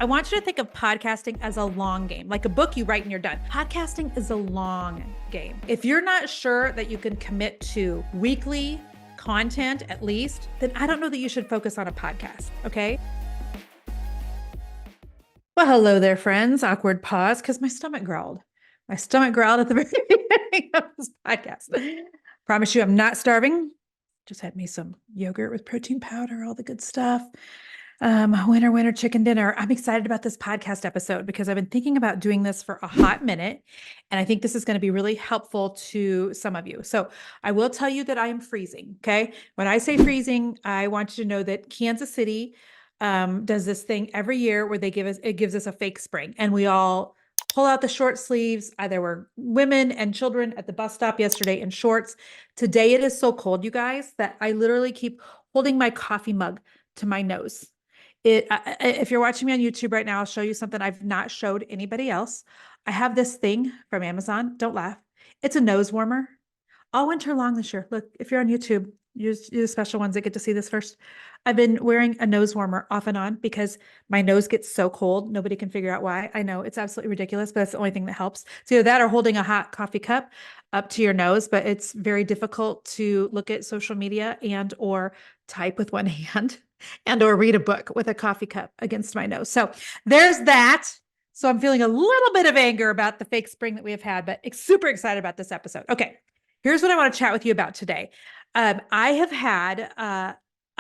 I want you to think of podcasting as a long game, like a book you write and you're done. Podcasting is a long game. If you're not sure that you can commit to weekly content at least, then I don't know that you should focus on a podcast, okay? Well, hello there, friends. Awkward pause because my stomach growled. My stomach growled at the very beginning of this podcast. Promise you I'm not starving. Just had me some yogurt with protein powder, all the good stuff. Winter chicken dinner. I'm excited about this podcast episode because I've been thinking about doing this for a hot minute. And I think this is going to be really helpful to some of you. So I will tell you that I am freezing. Okay. When I say freezing, I want you to know that Kansas City does this thing every year where it gives us a fake spring, and we all pull out the short sleeves. There were women and children at the bus stop yesterday in shorts. Today it is so cold, you guys, that I literally keep holding my coffee mug to my nose. If you're watching me on YouTube right now, I'll show you something I've not showed anybody else. I have this thing from Amazon. Don't laugh. It's a nose warmer. All winter long this year. Look, if you're on YouTube, you're the special ones that get to see this first. I've been wearing a nose warmer off and on because my nose gets so cold. Nobody can figure out why. I know it's absolutely ridiculous, but that's the only thing that helps. So either that or holding a hot coffee cup up to your nose, but it's very difficult to look at social media and or type with one hand and or read a book with a coffee cup against my nose. So there's that. So I'm feeling a little bit of anger about the fake spring that we have had, but super excited about this episode. Okay. Here's what I want to chat with you about today. I have had a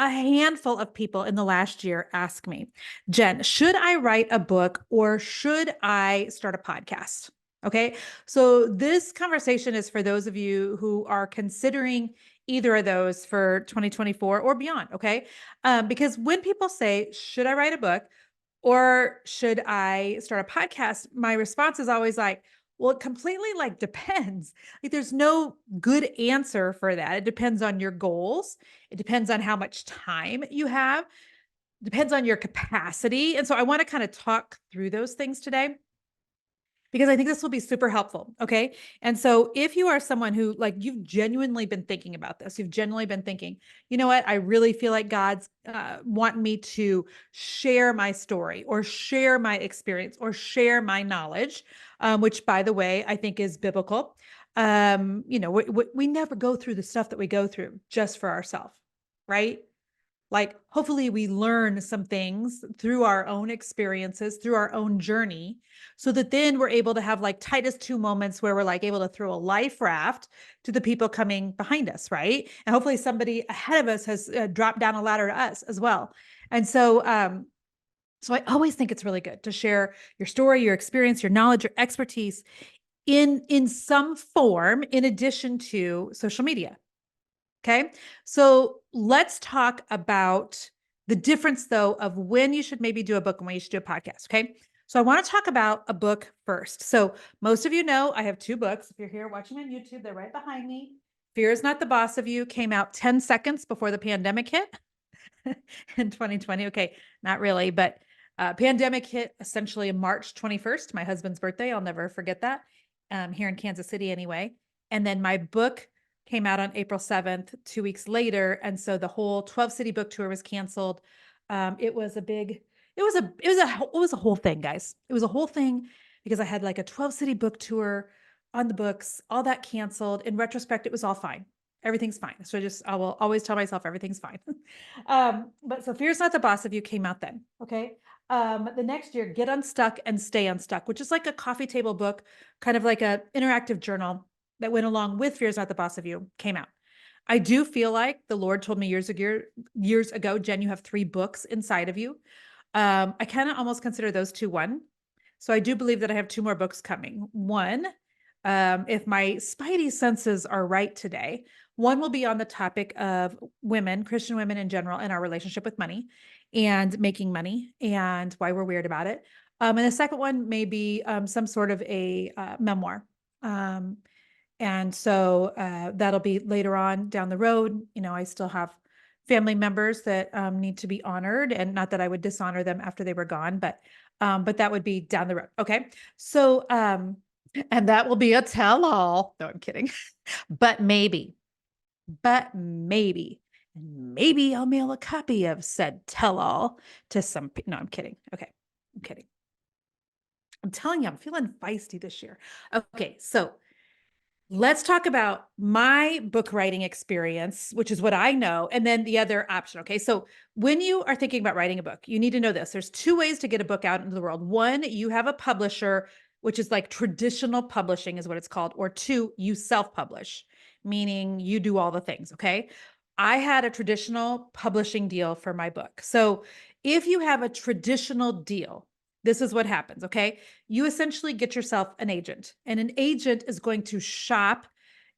handful of people in the last year ask me, Jen, should I write a book or should I start a podcast? Okay. So this conversation is for those of you who are considering either of those for 2024 or beyond. Okay. Because when people say, should I write a book or should I start a podcast? My response is always like, well, it completely depends. Like there's no good answer for that. It depends on your goals. It depends on how much time you have. It depends on your capacity. And so I want to kind of talk through those things today because I think this will be super helpful. Okay. And so if you are someone who you've genuinely been thinking about this, you've genuinely been thinking, you know what, I really feel like God's wanting me to share my story or share my experience or share my knowledge, which by the way, I think is biblical. We never go through the stuff that we go through just for ourselves, right? Hopefully we learn some things through our own experiences, through our own journey, so that then we're able to have Titus 2 moments where we're able to throw a life raft to the people coming behind us, right? And hopefully somebody ahead of us has dropped down a ladder to us as well. And so I always think it's really good to share your story, your experience, your knowledge, your expertise in some form, in addition to social media. Okay. So let's talk about the difference though of when you should maybe do a book and when you should do a podcast. Okay. So I want to talk about a book first. So most of you know I have two books. If you're here watching on YouTube, they're right behind me. Fear is Not the Boss of You came out 10 seconds before the pandemic hit in 2020. Okay. Not really, but pandemic hit essentially on March 21st, my husband's birthday. I'll never forget that. Here in Kansas City anyway. And then my book came out on April 7th, 2 weeks later. And so the whole 12 city book tour was canceled. It was a whole thing, guys. It was a whole thing because I had a 12 city book tour on the books, all that canceled. In retrospect, it was all fine. Everything's fine. So I will always tell myself everything's fine. But so Fear's Not the Boss of You came out then. Okay. The next year, Get Unstuck and Stay Unstuck, which is like a coffee table book, kind of like an interactive journal that went along with Fear's Not the Boss of You, came out. I do feel like the Lord told me years ago, Jen, you have 3 books inside of you. I kind of almost consider those two one. So I do believe that I have 2 more books coming. One, if my spidey senses are right today, one will be on the topic of women, Christian women in general, and our relationship with money and making money and why we're weird about it. And the second one may be some sort of a memoir. And so that'll be later on down the road. I still have family members that need to be honored, and not that I would dishonor them after they were gone, but that would be down the road. Okay. So, and that will be a tell-all. No, I'm kidding. but maybe, maybe I'll mail a copy of said tell-all to some. No, I'm kidding. Okay. I'm kidding. I'm telling you, I'm feeling feisty this year. Okay, so let's talk about my book writing experience, which is what I know, and then the other option. Okay. So when you are thinking about writing a book, you need to know this. There's two ways to get a book out into the world. One, you have a publisher, which is like traditional publishing is what it's called. Or two, you self-publish, meaning you do all the things. Okay. I had a traditional publishing deal for my book. So if you have a traditional deal, this is what happens. Okay. You essentially get yourself an agent, and an agent is going to shop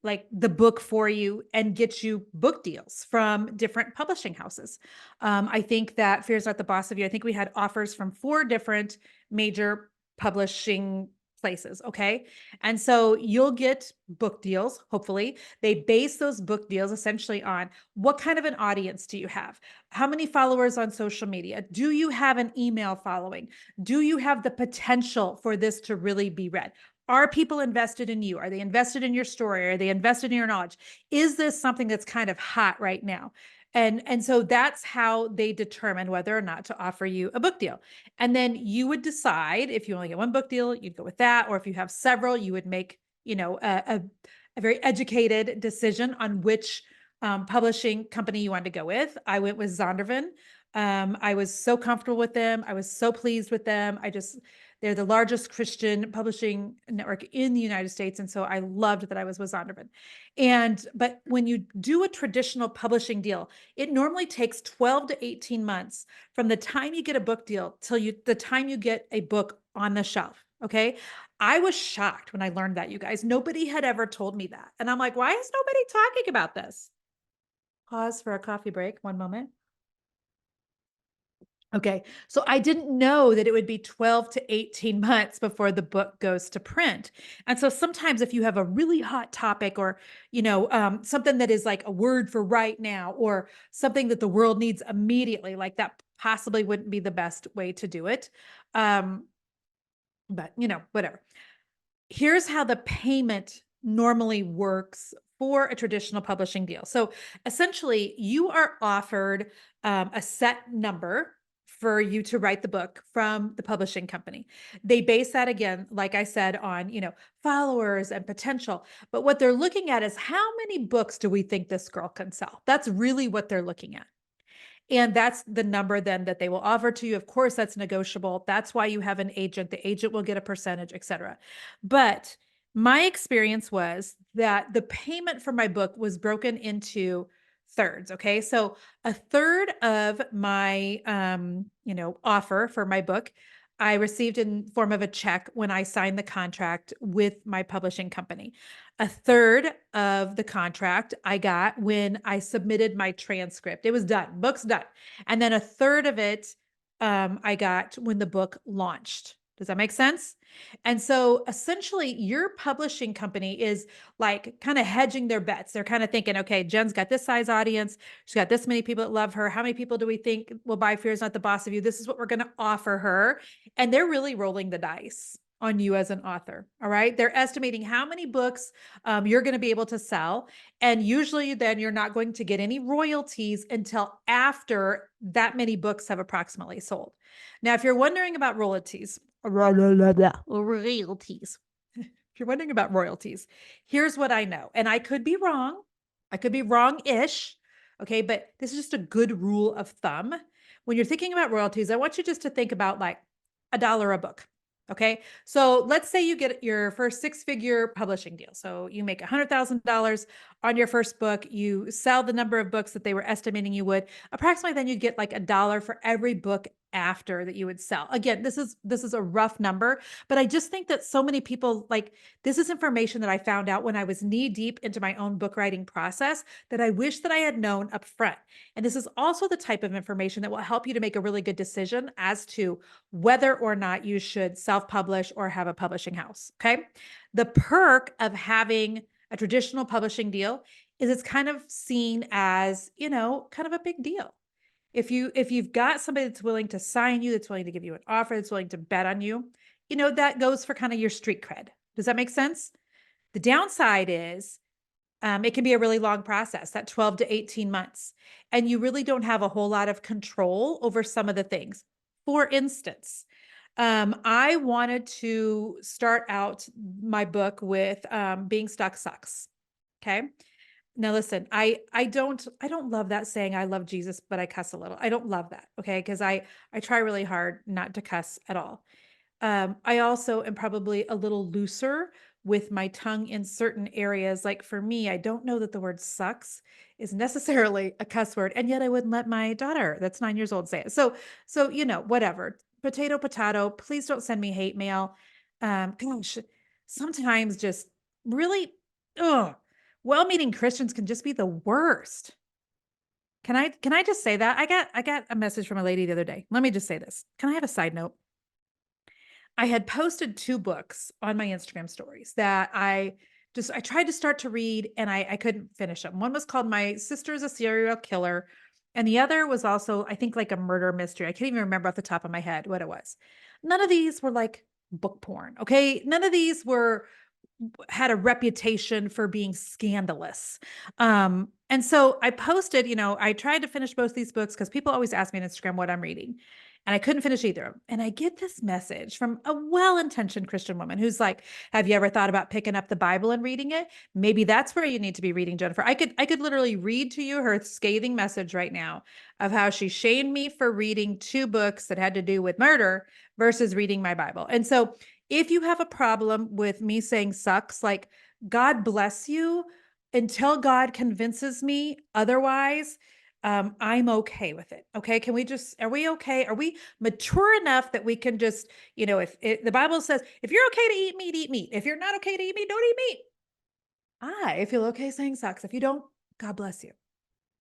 like the book for you and get you book deals from different publishing houses. I think that Fear's Not the Boss of You, I think we had offers from 4 different major publishing places. Okay. And so you'll get book deals, hopefully. They base those book deals essentially on what kind of an audience do you have? How many followers on social media? Do you have an email following? Do you have the potential for this to really be read? Are people invested in you? Are they invested in your story? Are they invested in your knowledge? Is this something that's kind of hot right now? And so that's how they determine whether or not to offer you a book deal. And then you would decide if you only get one book deal, you'd go with that. Or if you have several, you would make, a very educated decision on which publishing company you wanted to go with. I went with Zondervan. I was so comfortable with them. I was so pleased with them. They're the largest Christian publishing network in the United States. And so I loved that I was with Zondervan. But when you do a traditional publishing deal, it normally takes 12 to 18 months from the time you get a book deal till the time you get a book on the shelf. Okay. I was shocked when I learned that, you guys. Nobody had ever told me that. And I'm like, why is nobody talking about this? Pause for a coffee break. One moment. Okay. So I didn't know that it would be 12 to 18 months before the book goes to print. And so sometimes if you have a really hot topic or, something that is like a word for right now or something that the world needs immediately, like that possibly wouldn't be the best way to do it. But whatever. Here's how the payment normally works for a traditional publishing deal. So essentially, you are offered a set number for you to write the book from the publishing company. They base that again, like I said, on followers and potential. But what they're looking at is how many books do we think this girl can sell? That's really what they're looking at. And that's the number then that they will offer to you. Of course, that's negotiable. That's why you have an agent. The agent will get a percentage, et cetera. But my experience was that the payment for my book was broken into thirds. Okay. So a third of my, offer for my book, I received in form of a check when I signed the contract with my publishing company. A third of the contract I got when I submitted my transcript. It was done, book's done. And then a third of it I got when the book launched. Does that make sense? And so essentially, your publishing company is like kind of hedging their bets. They're kind of thinking, okay, Jen's got this size audience. She's got this many people that love her. How many people do we think will buy Fear is Not the Boss of You? This is what we're going to offer her. And they're really rolling the dice on you as an author. All right. They're estimating how many books you're going to be able to sell. And usually then you're not going to get any royalties until after that many books have approximately sold. Now, if you're wondering about royalties, if you're wondering about royalties, here's what I know. And I could be wrong. I could be wrong-ish. Okay. But this is just a good rule of thumb. When you're thinking about royalties, I want you just to think about like $1 a book. Okay. So let's say you get your first 6-figure publishing deal. So you make $100,000 on your first book. You sell the number of books that they were estimating you would. Approximately then you get like $1 for every book after that you would sell. Again, this is a rough number, but I just think that so many people this is information that I found out when I was knee deep into my own book writing process that I wish that I had known up front. And this is also the type of information that will help you to make a really good decision as to whether or not you should self-publish or have a publishing house. Okay. The perk of having a traditional publishing deal is it's kind of seen as, kind of a big deal. If you've got somebody that's willing to sign you, that's willing to give you an offer, that's willing to bet on you, that goes for kind of your street cred. Does that make sense? The downside is it can be a really long process, that 12 to 18 months, and you really don't have a whole lot of control over some of the things. For instance, I wanted to start out my book with being stuck sucks. Okay. Now listen, I don't love that saying I love Jesus, but I cuss a little. I don't love that. Okay. Because I try really hard not to cuss at all. I also am probably a little looser with my tongue in certain areas. Like for me, I don't know that the word sucks is necessarily a cuss word. And yet I wouldn't let my daughter that's 9 years old say it. So, whatever. Potato, potato. Please don't send me hate mail. Gosh, sometimes just really, ugh, well-meaning Christians can just be the worst. Can I just say that? I got a message from a lady the other day. Let me just say this. Can I have a side note? I had posted 2 books on my Instagram stories that I tried to start to read and I couldn't finish them. One was called My Sister's a Serial Killer, and the other was also, I think, like a murder mystery. I can't even remember off the top of my head what it was. None of these were like book porn, okay? None of these had a reputation for being scandalous. And so I posted, I tried to finish both these books because people always ask me on Instagram what I'm reading. And I couldn't finish either of them. And I get this message from a well-intentioned Christian woman who's like, "Have you ever thought about picking up the Bible and reading it? Maybe that's where you need to be reading, Jennifer." I could literally read to you her scathing message right now of how she shamed me for reading 2 books that had to do with murder versus reading my Bible. And so if you have a problem with me saying sucks, like, God bless you until God convinces me otherwise. I'm okay with it. Okay. Are we okay? Are we mature enough that we can just, if the Bible says, if you're okay to eat meat, eat meat. If you're not okay to eat meat, don't eat meat. I feel okay saying sucks. If you don't, God bless you.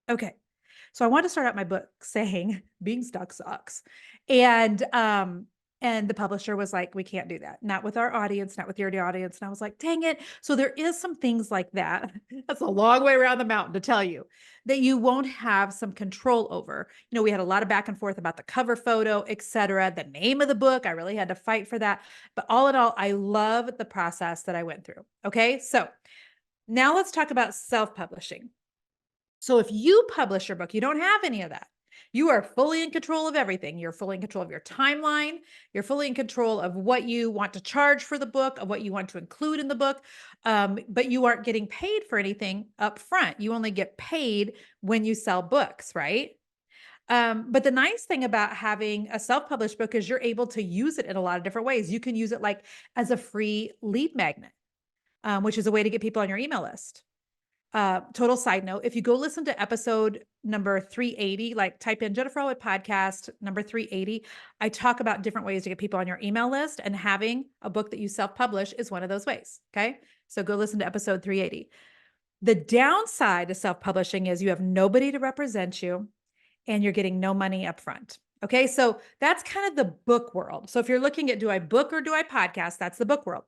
Okay. So I want to start out my book saying being stuck sucks. And the publisher was like, "We can't do that. Not with our audience, not with your audience." And I was like, "Dang it." So there is some things like that. That's a long way around the mountain to tell you that you won't have some control over. We had a lot of back and forth about the cover photo, et cetera, the name of the book. I really had to fight for that. But all in all, I love the process that I went through. Okay. So now let's talk about self-publishing. So if you publish your book, you don't have any of that. You are fully in control of everything. You're fully in control of your timeline. You're fully in control of what you want to charge for the book, of what you want to include in the book. But you aren't getting paid for anything up front. You only get paid when you sell books, right? But the nice thing about having a self-published book is you're able to use it in a lot of different ways. You can use it like as a free lead magnet, which is a way to get people on your email list. Total side note, if you go listen to episode number 380, like type in Jennifer Allwood podcast number 380, I talk about different ways to get people on your email list, and having a book that you self-publish is one of those ways. Okay. So go listen to episode 380. The downside of self-publishing is you have nobody to represent you and you're getting no money up front. Okay. So that's kind of the book world. So if you're looking at, do I book or do I podcast? That's the book world.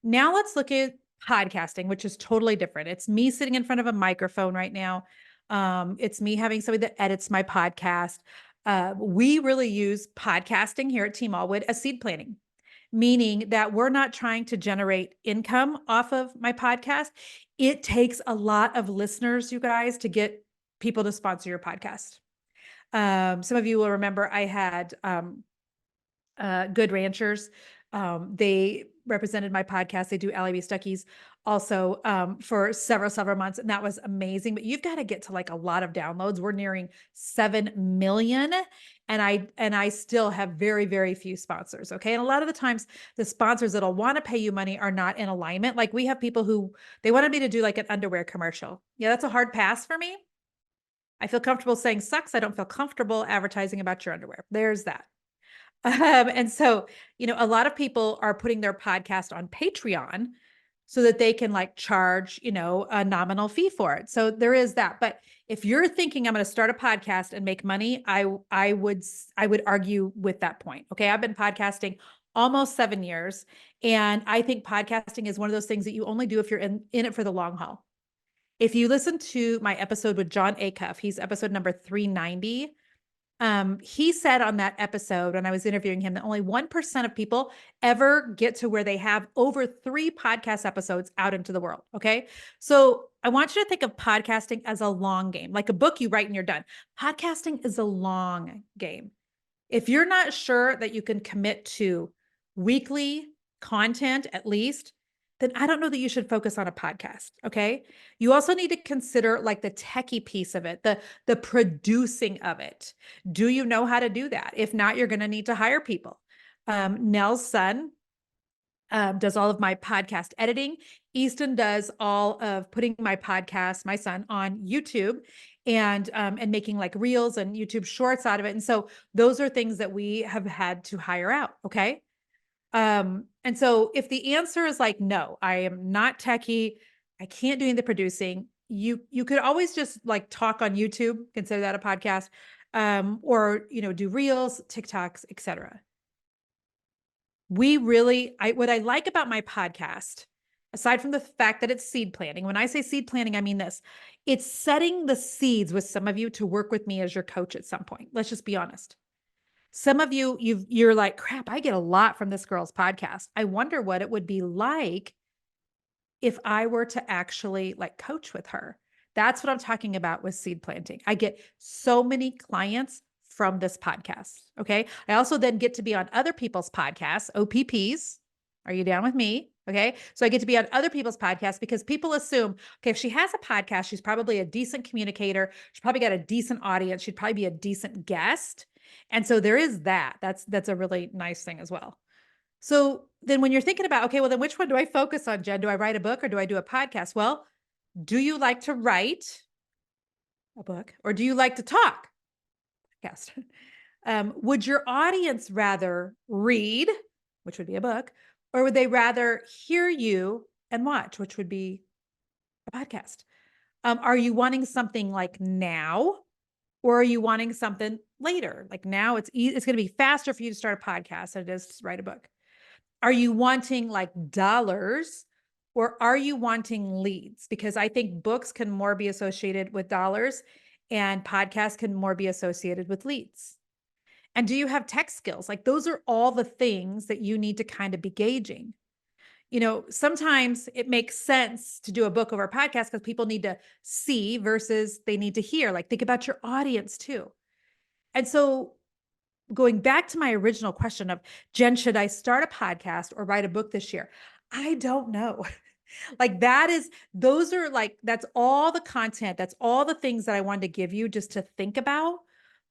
Now let's look at podcasting, which is totally different. It's me sitting in front of a microphone right now. It's me having somebody that edits my podcast. We really use podcasting here at Team Allwood as seed planting, meaning that we're not trying to generate income off of my podcast. It takes a lot of listeners, you guys, to get people to sponsor your podcast. Some of you will remember I had Good Ranchers. They represented my podcast. They do Allie B. Stuckey's also for several months. And that was amazing. But you've got to get to like a lot of downloads. We're nearing 7 million. And I still have very, very few sponsors. Okay. And a lot of the times the sponsors that'll want to pay you money are not in alignment. Like we have people who they wanted me to do like an underwear commercial. Yeah, that's a hard pass for me. I feel comfortable saying sucks. I don't feel comfortable advertising about your underwear. There's that. And so, a lot of people are putting their podcast on Patreon so that they can like charge, a nominal fee for it. So there is that. But if you're thinking I'm going to start a podcast and make money, I would argue with that point. Okay. I've been podcasting almost 7 years. And I think podcasting is one of those things that you only do if you're in it for the long haul. If you listen to my episode with John Acuff, he's episode number 390. He said on that episode, when I was interviewing him, that only 1% of people ever get to where they have over 3 podcast episodes out into the world. Okay. So I want you to think of podcasting as a long game, like a book you write and you're done. Podcasting is a long game. If you're not sure that you can commit to weekly content at least, then I don't know that you should focus on a podcast. Okay. You also need to consider like the techie piece of it, the producing of it. Do you know how to do that? If not, you're going to need to hire people. Nell's son does all of my podcast editing. Easton does all of putting my podcast, my son, on YouTube and making like reels and YouTube shorts out of it. And so those are things that we have had to hire out. Okay. And so if the answer is like, no, I am not techie, I can't do any of the producing, you could always just like talk on YouTube, consider that a podcast, or do reels, TikToks, etc. What I like about my podcast, aside from the fact that it's seed planting, when I say seed planting, I mean this, it's setting the seeds with some of you to work with me as your coach at some point. Let's just be honest. Some of you're like, crap, I get a lot from this girl's podcast. I wonder what it would be like if I were to actually like coach with her. That's what I'm talking about with seed planting. I get so many clients from this podcast. Okay. I also then get to be on other people's podcasts, OPPs. Are you down with me? Okay. So I get to be on other people's podcasts because people assume, okay, if she has a podcast, she's probably a decent communicator. She's probably got a decent audience. She'd probably be a decent guest. And so there is that. That's a really nice thing as well. So then when you're thinking about, okay, well, then which one do I focus on, Jen? Do I write a book or do I do a podcast? Well, do you like to write a book or do you like to talk? Podcast. Would your audience rather read, which would be a book, or would they rather hear you and watch, which would be a podcast? Are you wanting something like now, or are you wanting something later? Like now it's going to be faster for you to start a podcast than it is to write a book. Are you wanting like dollars or are you wanting leads? Because I think books can more be associated with dollars and podcasts can more be associated with leads. And do you have tech skills? Like those are all the things that you need to kind of be gauging. Sometimes it makes sense to do a book over a podcast because people need to see versus they need to hear. Like think about your audience too. And so going back to my original question of, Jen, should I start a podcast or write a book this year? I don't know. Like that's all the content. That's all the things that I wanted to give you just to think about.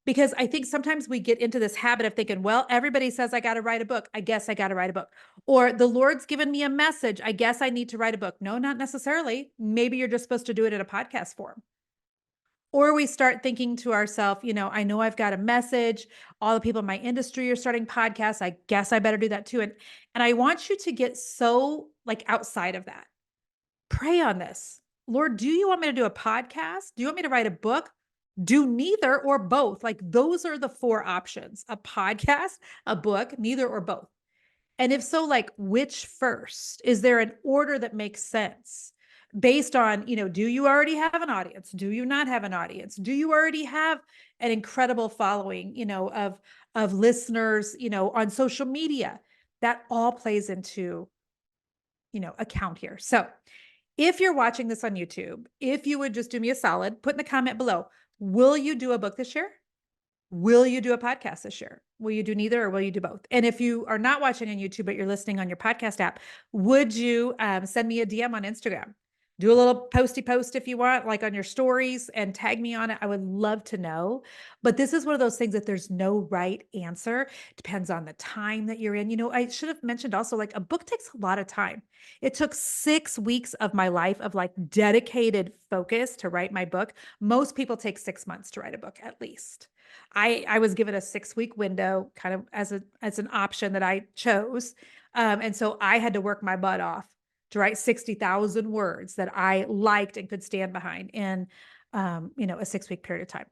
Because I think sometimes we get into this habit of thinking, well, everybody says I got to write a book. I guess I got to write a book. Or the Lord's given me a message. I guess I need to write a book. No, not necessarily. Maybe you're just supposed to do it in a podcast form. Or we start thinking to ourselves, I know I've got a message. All the people in my industry are starting podcasts. I guess I better do that too. And I want you to get so like outside of that. Pray on this. Lord, do you want me to do a podcast? Do you want me to write a book? Do neither or both. Like those are the 4 options: a podcast, a book, neither or both. And if so, like which first? Is there an order that makes sense based on, do you already have an audience? Do you not have an audience? Do you already have an incredible following, of listeners, on social media? That all plays into, account here. So if you're watching this on YouTube, if you would just do me a solid, put in the comment below, will you do a book this year? Will you do a podcast this year? Will you do neither or will you do both? And if you are not watching on YouTube, but you're listening on your podcast app, would you send me a DM on Instagram? Do a little posty post if you want, like on your stories and tag me on it. I would love to know. But this is one of those things that there's no right answer. Depends on the time that you're in. I should have mentioned also like a book takes a lot of time. It took 6 weeks of my life of like dedicated focus to write my book. Most people take 6 months to write a book at least. I was given a 6-week window kind of as an option that I chose. And so I had to work my butt off to write 60,000 words that I liked and could stand behind in, a 6-week period of time.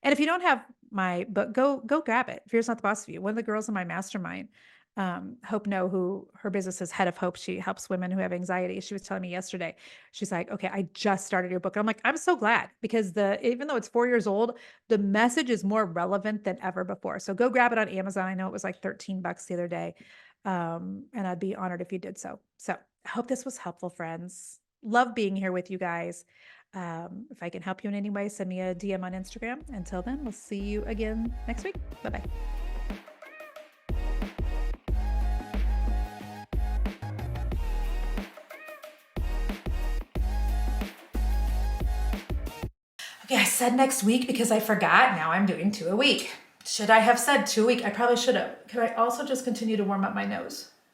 And if you don't have my book, go grab it. Fear's Not the Boss of You. One of the girls in my mastermind, Hope No, who her business is Head of Hope. She helps women who have anxiety. She was telling me yesterday, she's like, okay, I just started your book. And I'm like, I'm so glad because even though it's 4 years old, the message is more relevant than ever before. So go grab it on Amazon. I know it was like $13 the other day. And I'd be honored if you did so. So I hope this was helpful, friends. Love being here with you guys. If I can help you in any way, send me a DM on Instagram. Until then, we'll see you again next week. Bye-bye. Okay, I said next week because I forgot. Now I'm doing 2 a week. Should I have said 2 a week? I probably should have. Could I also just continue to warm up my nose?